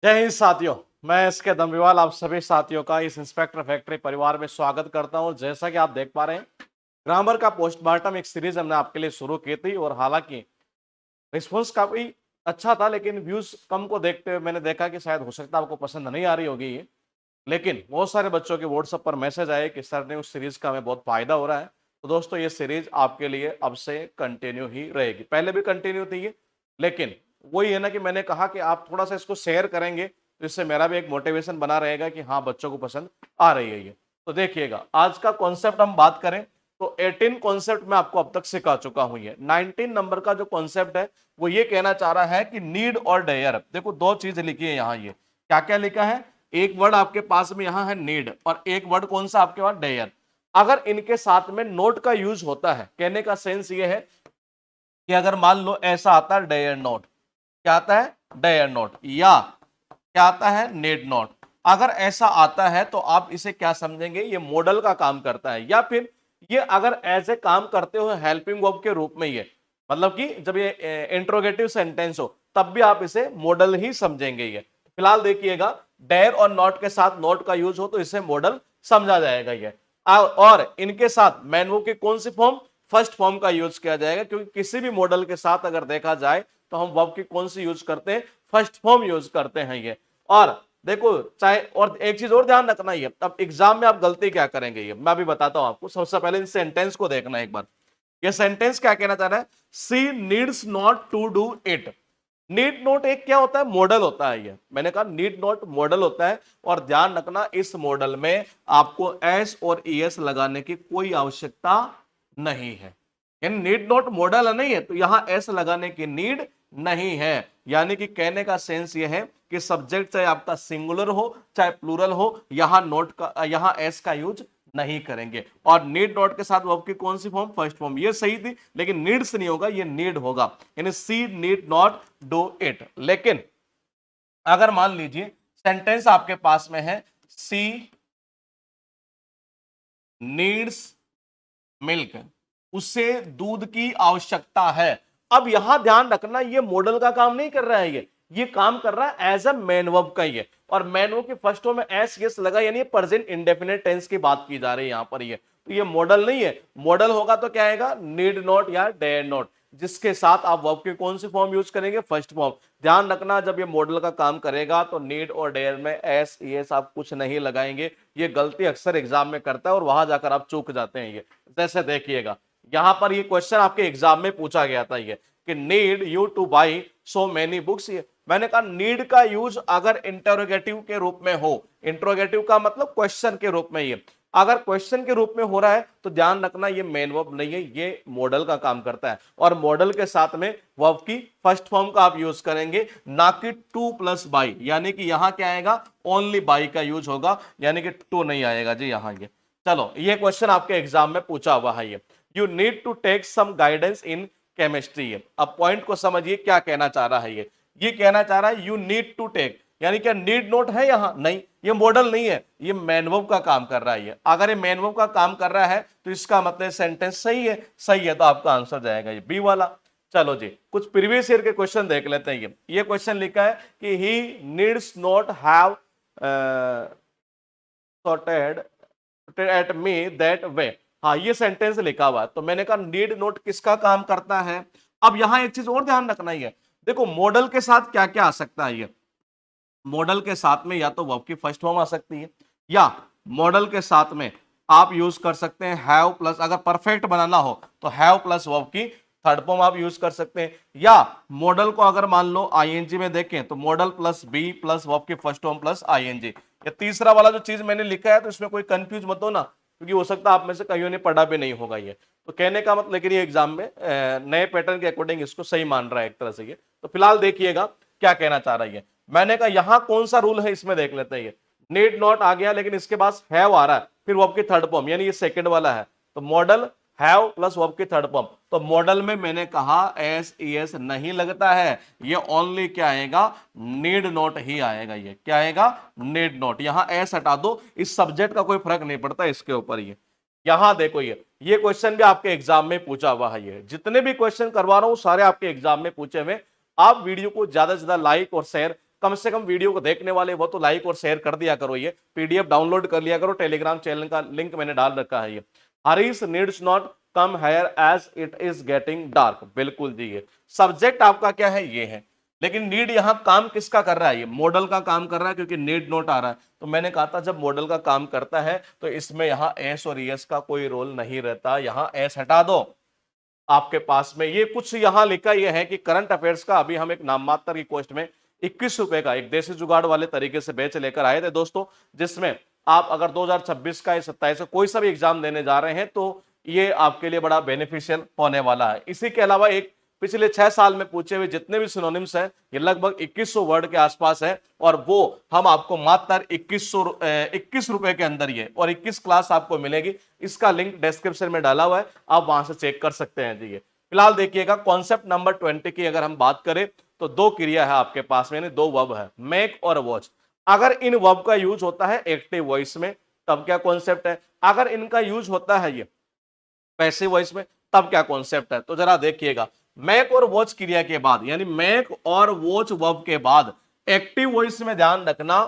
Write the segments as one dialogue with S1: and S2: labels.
S1: जय हिंद साथियों। मैं इसके दमविवाल आप सभी साथियों का इस इंस्पेक्टर फैक्ट्री परिवार में स्वागत करता हूं। जैसा कि आप देख पा रहे हैं, ग्रामर का पोस्टमार्टम एक सीरीज हमने आपके लिए शुरू की थी और हालांकि रिस्पॉन्स काफी अच्छा था, लेकिन व्यूज कम को देखते हुए मैंने देखा कि शायद हो सकता है आपको पसंद नहीं आ रही होगी ये। लेकिन बहुत सारे बच्चों के व्हाट्सएप पर मैसेज आए कि सर ने उस सीरीज का हमें बहुत फायदा हो रहा है। तो दोस्तों, ये सीरीज आपके लिए अब से कंटिन्यू ही रहेगी। पहले भी कंटिन्यू थी ये, लेकिन वही है ना कि मैंने कहा कि आप थोड़ा सा इसको शेयर करेंगे तो इससे मेरा भी एक मोटिवेशन बना रहेगा कि हाँ, बच्चों को पसंद आ रही है ये। तो देखिएगा, आज का कॉन्सेप्ट हम बात करें तो 18 कॉन्सेप्ट मैं आपको अब तक सिखा चुका हूं। ये 19 नंबर का जो कॉन्सेप्ट है वो ये कहना चाह रहा है कि नीड और डेयर। देखो, दो चीज लिखी है यहाँ। ये क्या क्या लिखा है? एक वर्ड आपके पास में यहां है नीड, और एक वर्ड कौन सा आपके पास? डेयर। अगर इनके साथ में नोट का यूज होता है, कहने का सेंस ये है कि अगर मान लो ऐसा आता है डेयर नोट, क्या आता है? डेयर नोट, या क्या आता है? Need note. अगर ऐसा आता है तो आप इसे क्या समझेंगे? ये मॉडल का काम करता है, या फिर ये अगर एज ए काम करते हो हेल्पिंग वर्ब के रूप में, ये मतलब कि जब ये इंट्रोगेटिव सेंटेंस हो तब भी आप इसे मॉडल ही समझेंगे। ये फिलहाल देखिएगा, डेयर और नॉट के साथ नोट का यूज हो तो इसे मॉडल समझा जाएगा ये। और इनके साथ मैन वर्ब की कौन सी फॉर्म? फर्स्ट फॉर्म का यूज किया जाएगा, क्योंकि किसी भी मॉडल के साथ अगर देखा जाए तो हम वर्ब की कौन सी यूज करते हैं? फर्स्ट फॉर्म यूज करते हैं ये। और देखो, चाहे और एक चीज और ध्यान रखना ही है, अब एग्जाम में आप गलती क्या करेंगे ये मैं भी बताता हूं आपको। सबसे पहले इन सेंटेंस को देखना एक बार। ये सेंटेंस क्या कहना चाह रहा है? She needs not to do it. Need not एक क्या होता है? मॉडल होता है ये। मैंने कहा नीड नोट मॉडल होता है, और ध्यान रखना इस मॉडल में आपको एस और ईएस लगाने की कोई आवश्यकता नहीं है। यानी नीड नोट मॉडल नहीं है तो यहां एस लगाने की नीड नहीं है। यानी कि कहने का सेंस यह है कि सब्जेक्ट चाहे आपका सिंगुलर हो चाहे प्लूरल हो, यहां नोट का, यहां एस का यूज नहीं करेंगे। और नीड नॉट के साथ वर्ब की कौन सी फॉर्म? First form. ये सही थी, लेकिन नीड्स नहीं होगा, ये नीड होगा। यानी सी नीड नॉट डू इट। लेकिन अगर मान लीजिए सेंटेंस आपके पास में है सी नीड्स मिल्क, उसे दूध की आवश्यकता है। अब यहां ध्यान रखना, ये मॉडल का काम नहीं कर रहा है, ये काम कर रहा है एज अ मैन वर्ब का। ये और मैन वर्ब के फर्स्ट फॉर्म में एस यस लगा, यानी प्रेजेंट इंडेफिनिट टेंस की बात की जा रही है यहां पर। ये तो ये मॉडल नहीं है। मॉडल होगा तो क्या आएगा? नीड नॉट या डेयर नॉट, जिसके साथ आप वर्ब की कौन सी फॉर्म यूज करेंगे? First form. ध्यान रखना, जब ये मॉडल का काम करेगा तो नीड और डेयर में एस यस आप कुछ नहीं लगाएंगे। ये गलती अक्सर एग्जाम में करता है और वहां जाकर आप चूक जाते हैं ये। जैसे देखिएगा, यहां पर ये क्वेश्चन आपके एग्जाम में पूछा गया था ये कि need you two by so many books. मैंने कहा नीड का यूज अगर इंटरोगेटिव के रूप में हो, इंटरोगेटिव का मतलब क्वेश्चन के रूप में, ये अगर क्वेश्चन के रूप में हो रहा है तो ध्यान रखना ये मेन वर्ब नहीं है, ये मॉडल का काम करता है। और मॉडल के साथ में वर्ब की फर्स्ट फॉर्म का आप यूज करेंगे, ना कि टू प्लस बाई। यानी कि यहां क्या आएगा? ओनली बाई का यूज होगा, यानी कि टू नहीं आएगा जी यहां। ये चलो, ये क्वेश्चन आपके एग्जाम में पूछा हुआ है। ये you need to take some guidance in chemistry. अब पॉइंट को समझिए, क्या कहना चाह रहा है ये कहना चाह रहा है यू नीड टू टेक, यानी क्या नीड नोट है यहां? नहीं, ये मॉडल नहीं है, ये मैन वर्ब का काम कर रहा है ये। अगर ये मैन वर्ब का काम कर रहा है तो इसका मतलब सेंटेंस सही है। सही है तो आपका आंसर जाएगा ये बी वाला। चलो जी, कुछ प्रीवियस ईयर के क्वेश्चन देख लेते हैं। ये क्वेश्चन लिखा है कि he needs not have sorted at me that way। हाँ, ये सेंटेंस लिखा हुआ है तो मैंने कहा नीड नोट किसका काम करता है। अब यहां एक चीज और ध्यान रखना ही है। देखो, मॉडल के साथ क्या क्या आ सकता है? ये मॉडल के साथ में या तो वर्ब की फर्स्ट फॉर्म आ सकती है, या मॉडल के साथ में आप यूज कर सकते हैं हैव प्लस, अगर परफेक्ट बनाना हो तो हैव प्लस वर्ब की थर्ड फॉर्म आप यूज कर सकते हैं। या मॉडल को अगर मान लो आईएनजी में देखें तो modal plus be plus verb की फर्स्ट फॉर्म प्लस आईएनजी। या तीसरा वाला जो चीज मैंने लिखा है तो इसमें कोई कंफ्यूज मत हो ना, क्योंकि हो सकता है आप में से कईयों ने पढ़ा भी नहीं होगा ये। तो कहने का मतलब, लेकिन ये एग्जाम में नए पैटर्न के अकॉर्डिंग इसको सही मान रहा है एक तरह से ये। तो फिलहाल देखिएगा क्या कहना चाह रहा है। मैंने कहा यहां कौन सा रूल है इसमें देख लेते हैं। ये नीड नॉट आ गया, लेकिन इसके पास हैव आ रहा है, फिर वर्ब की थर्ड फॉर्म, यानी ये सेकंड वाला है। तो मॉडल हैव प्लस वर्ब की थर्ड फॉर्म। तो मॉडल में मैंने कहा एस एस नहीं लगता है, ये ओनली क्या आएगा? नीड नॉट ही आएगा। ये क्या आएगा? Need not. यहां एस हटा दो, इस सब्जेक्ट का कोई फर्क नहीं पड़ता इसके ऊपर। ये यहां देखो, ये क्वेश्चन भी आपके एग्जाम में पूछा हुआ है। ये जितने भी क्वेश्चन करवा रहा हूं सारे आपके एग्जाम में पूछे हुए। आप वीडियो को ज्यादा से ज्यादा लाइक और शेयर कम से कम वीडियो को देखने वाले वो तो लाइक और शेयर कर दिया करो। ये पीडीएफ डाउनलोड कर लिया करो, टेलीग्राम चैनल का लिंक मैंने डाल रखा है। ये Harish needs not come here as it is getting dark, बिल्कुल जी। ये सब्जेक्ट आपका क्या है, ये है, लेकिन नीड यहां काम किसका कर रहा है, ये मॉडल का काम कर रहा है, क्योंकि नीड नोट आ रहा है। तो मैंने कहा था जब मॉडल का काम करता है तो इसमें यहां एस और एस का कोई रोल नहीं रहता, यहां एस हटा दो। आपके पास में ये कुछ यहां लिखा यह है कि करंट अफेयर्स का अभी हम एक नाम मात्र की कॉस्ट में 21 रुपए का एक देसी जुगाड़ वाले तरीके से बेच लेकर आए थे दोस्तों, जिसमें आप अगर 2026 का या 27 का कोई सा भी एग्जाम देने जा रहे हैं तो ये आपके लिए बड़ा बेनिफिशियल होने वाला है। इसी के अलावा एक पिछले 6 साल में पूछे हुए जितने भी सिनोनिम्स हैं ये लगभग 2100 वर्ड के आसपास है, और वो हम आपको मात्र 21 रुपए के अंदर ये और 21 क्लास आपको मिलेगी। इसका लिंक डिस्क्रिप्शन में डाला हुआ है, आप वहां से चेक कर सकते हैं जी। फिलहाल देखिएगा कॉन्सेप्ट नंबर 20 की अगर हम बात करें तो दो क्रिया है आपके पास में, यानी दो वर्ब है, मेक और वॉच। अगर इन वर्ब का यूज होता है एक्टिव वॉइस में तब क्या कॉन्सेप्ट है, अगर इनका यूज होता है ये पैसिव वॉइस में तब क्या कॉन्सेप्ट है। तो जरा देखिएगा, मैक और वॉच क्रिया के बाद यानी मैक और वॉच वर्ब के बाद एक्टिव वॉइस में ध्यान रखना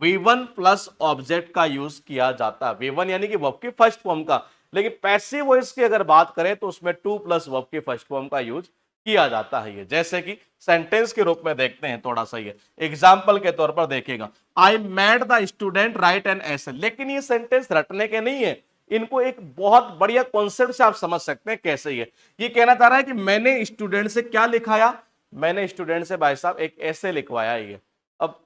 S1: V1 प्लस ऑब्जेक्ट का यूज किया जाता है, V1 यानी कि वर्ब की फर्स्ट फॉर्म का। लेकिन पैसिव वॉइस की अगर बात करें तो उसमें 2 प्लस वर्ब की फर्स्ट फॉर्म का यूज किया जाता है। ये जैसे कि सेंटेंस के रूप में देखते हैं थोड़ा सा, ये एग्जाम्पल के तौर पर देखिएगा, I made the student right an essay. लेकिन ये सेंटेंस रटने के नहीं है, इनको एक बहुत बढ़िया कॉन्सेप्ट से आप समझ सकते हैं कैसे। ये कहना चाह रहा है कि मैंने स्टूडेंट से क्या लिखाया, मैंने स्टूडेंट से भाई साहब एक ऐसे लिखवाया। ये अब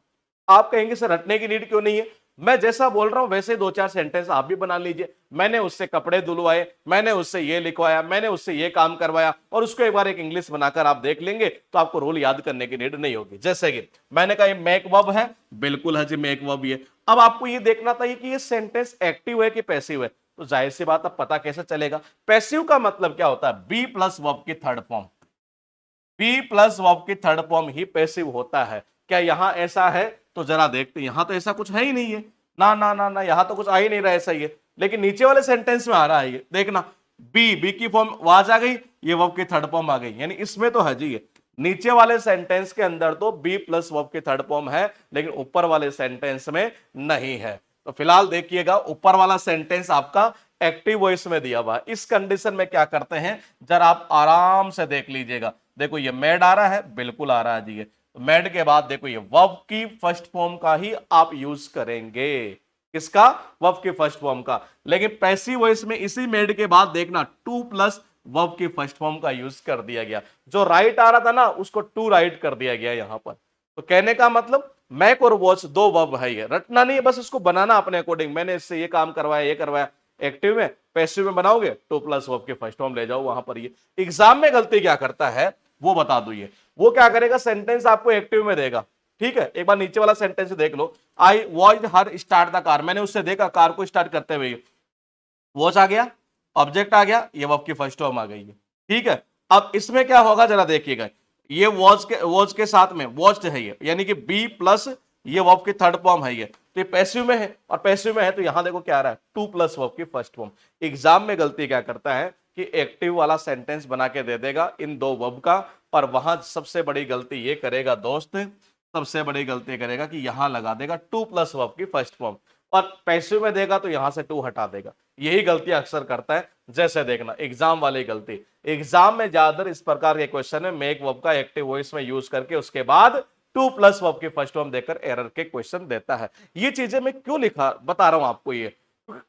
S1: आप कहेंगे सर रटने की नीड क्यों नहीं है, मैं जैसा बोल रहा हूं वैसे 2-4 सेंटेंस आप भी बना लीजिए। मैंने उससे कपड़े धुलवाए, मैंने उससे ये लिखवाया, मैंने उससे ये काम करवाया, और उसको एक बार एक इंग्लिश बनाकर आप देख लेंगे तो आपको रूल याद करने की नीड नहीं होगी। जैसे कि मैंने कहा मेक वर्ब है, बिल्कुल है जी मेक वर्ब ये। अब आपको ये देखना था कि ये सेंटेंस एक्टिव है कि पैसिव है, तो जाहिर सी बात अब पता कैसे चलेगा। पैसिव का मतलब क्या होता है, बी प्लस वर्ब की third form, be plus verb की थर्ड फॉर्म ही पैसिव होता है। क्या यहां ऐसा है, तो जरा देखते हैं, यहां तो ऐसा कुछ है ही नहीं है, ना ना ना ना, यहां तो कुछ आ ही नहीं रहा ऐसा ही है। लेकिन नीचे वाले सेंटेंस में आ रहा है, ये देखना, बी की फॉर्म आवाज आ गई, ये वर्ब की थर्ड फॉर्म आ गई, यानी इसमें तो है जी। ये नीचे वाले सेंटेंस के अंदर तो बी प्लस वर्ब की थर्ड फॉर्म है, लेकिन ऊपर वाले सेंटेंस में नहीं है। तो फिलहाल देखिएगा ऊपर वाला सेंटेंस आपका एक्टिव वॉइस में दिया हुआ है। इस कंडीशन में क्या करते हैं जरा आप आराम से देख लीजिएगा। देखो ये मेड आ रहा है, बिल्कुल आ रहा है जी। मेड के बाद देखो ये वर्ब की फर्स्ट फॉर्म का ही आप यूज करेंगे, किसका, वर्ब की फर्स्ट फॉर्म का। लेकिन पैसिव वॉइस में इसी मेड के बाद देखना 2 प्लस वर्ब की फर्स्ट फॉर्म का यूज कर दिया गया, जो राइट आ रहा था ना उसको टू राइट कर दिया गया यहां पर। तो कहने का मतलब मैक और वॉच दो वर्ब है, ये रटना नहीं है, बस इसको बनाना अपने अकॉर्डिंग। मैंने इससे ये काम करवाया, ये करवाया, एक्टिव में पैसिव में बनाओगे 2 प्लस वर्ब के फर्स्ट फॉर्म ले जाओ वहां पर। ये एग्जाम में गलती क्या करता है वो बता दो। ये वो क्या करेगा, सेंटेंस आपको एक्टिव में देगा, ठीक है। एक बार नीचे वाला सेंटेंस देख लो, I watch her start the car, मैंने उससे देखा कार को स्टार्ट करते हुए। वॉच आ गया, ऑब्जेक्ट आ गया, ये वर्ब की फर्स्ट फॉर्म आ गई है, ठीक है। अब इसमें क्या होगा जरा देखिएगा, ये वॉच के साथ में वॉच्ड है ये, यानी कि बी प्लस ये वर्ब की थर्ड फॉर्म है ये, तो ये पैसिव में है, और पैसिव में है तो यहां देखो क्या आ रहा है 2 प्लस वर्ब की फर्स्ट फॉर्म। एग्जाम में गलती क्या करता है कि एक्टिव वाला सेंटेंस बना के दे देगा इन दो वर्ब का, और वहां सबसे बड़ी गलती ये करेगा दोस्त, सबसे बड़ी गलती करेगा कि यहां लगा देगा 2 प्लस वर्ब की फर्स्ट फॉर्म, और पैसिव में देगा तो यहां से 2 हटा देगा। यही गलती अक्सर करता है। जैसे देखना एग्जाम वाली गलती, एग्जाम में ज्यादातर इस प्रकार के क्वेश्चन में मेक वर्ब का एक्टिव वॉइस में यूज करके उसके बाद 2 प्लस वर्ब की फर्स्ट फॉर्म देकर एरर के क्वेश्चन देता है। ये चीजें मैं क्यों लिखा बता रहा हूं आपको, ये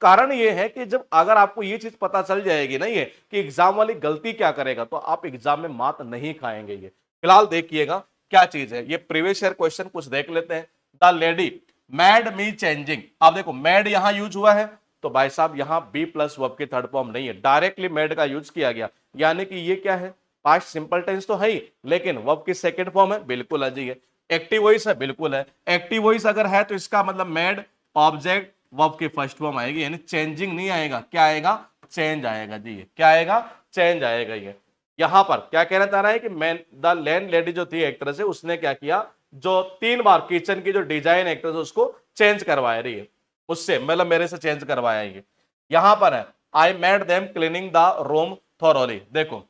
S1: कारण ये है कि जब अगर आपको ये चीज पता चल जाएगी ना ये कि एग्जाम वाली गलती क्या करेगा, तो आप एग्जाम में मात नहीं खाएंगे। ये फिलहाल देखिएगा क्या चीज है, ये प्रीवियस ईयर क्वेश्चन कुछ देख लेते हैं। The lady mad me changing, आप देखो मैड यहां यूज हुआ है, तो भाई साहब यहां बी प्लस वर्ब की थर्ड फॉर्म नहीं है, डायरेक्टली मैड का यूज किया गया, यानी कि ये क्या है, पास्ट सिंपल टेंस तो है ही, लेकिन वर्ब की सेकंड फॉर्म है, बिल्कुल है जी। एक्टिव वॉइस है, बिल्कुल है। एक्टिव वॉइस अगर है तो इसका मतलब मैड ऑब्जेक्ट वर्ब की फर्स्ट फॉर्म आएगी, यानी चेंजिंग नहीं आएगा, क्या आएगा, चेंज आएगा जी। क्या आएगा, चेंज आएगा। ये यहां पर क्या कहना चाह रहा है कि मैन द लैंड लेडी जो थी एक तरह से, उसने क्या किया, जो 3 बार किचन की जो डिजाइन एक तरह से उसको चेंज करवाया रही है उससे, मतलब मेरे से चेंज करवाया। ये यहां पर है I made them cleaning the room thoroughly, देखो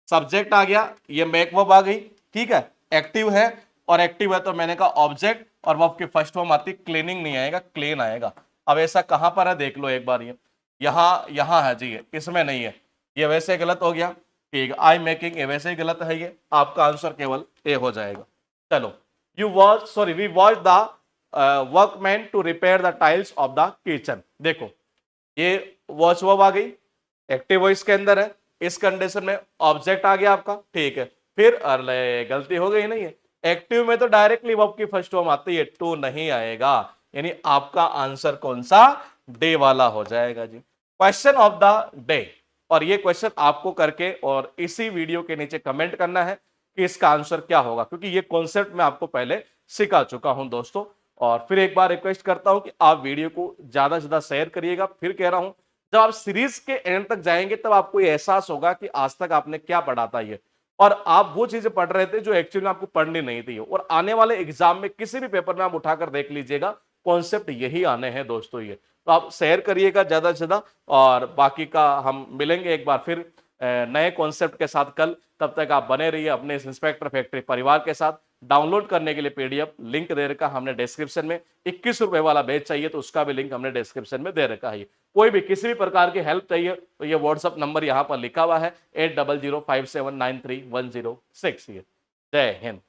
S1: सब्जेक्ट आ गया, ये मेक वर्ब आ गई, ठीक है, एक्टिव है, और एक्टिव है तो मैंने कहा ऑब्जेक्ट, और वर्ब की फर्स्ट फॉर्म आती क्लीनिंग नहीं आएगा, क्लीन आएगा। अब ऐसा कहां पर है देख लो एक बार, ये यहां है जी, इसमें नहीं है, ये वैसे गलत हो गया, ठीक है। आई मेकिंग, ये वैसे ही गलत है, ये आपका आंसर केवल ए हो जाएगा। चलो, we watch the workman to repair the tiles of the kitchen. देखो ये वॉच वर्ब आ गई, एक्टिव वॉइस के अंदर है, इस कंडीशन में ऑब्जेक्ट आ गया आपका, ठीक है। फिर अरे गलती हो गई नहीं है, एक्टिव में तो डायरेक्टली वर्ब की फर्स्ट फॉर्म आती है, टू नहीं आएगा, यानी आपका आंसर कौन सा, डे वाला हो जाएगा जी। क्वेश्चन ऑफ द डे, और ये क्वेश्चन आपको करके और इसी वीडियो के नीचे कमेंट करना है कि इसका आंसर क्या होगा, क्योंकि ये कॉन्सेप्ट मैं आपको पहले सिखा चुका हूं दोस्तों। और फिर एक बार रिक्वेस्ट करता हूं कि आप वीडियो को ज्यादा से ज्यादा शेयर करिएगा। फिर कह रहा हूं, जब आप सीरीज के एंड तक जाएंगे तब आपको ये एहसास होगा कि आज तक आपने क्या पढ़ा था ये, और आप वो चीजें पढ़ रहे थे जो एक्चुअली में आपको पढ़नी नहीं थी। और आने वाले एग्जाम में किसी भी पेपर में आप उठाकर देख लीजिएगा, कॉन्सेप्ट यही आने हैं दोस्तों ये। तो आप शेयर करिएगा ज्यादा से ज्यादा, और बाकी का हम मिलेंगे एक बार फिर नए कॉन्सेप्ट के साथ कल। तब तक आप बने रहिए अपने इस इंस्पेक्टर फैक्ट्री परिवार के साथ। डाउनलोड करने के लिए पीडीएफ लिंक दे रखा हमने डिस्क्रिप्शन में, 21 रुपए वाला बैच चाहिए तो उसका भी लिंक हमने डिस्क्रिप्शन में दे रखा है। कोई भी किसी भी प्रकार की हेल्प चाहिए तो ये व्हाट्सअप नंबर यहाँ पर लिखा हुआ है 8005793106। जय हिंद।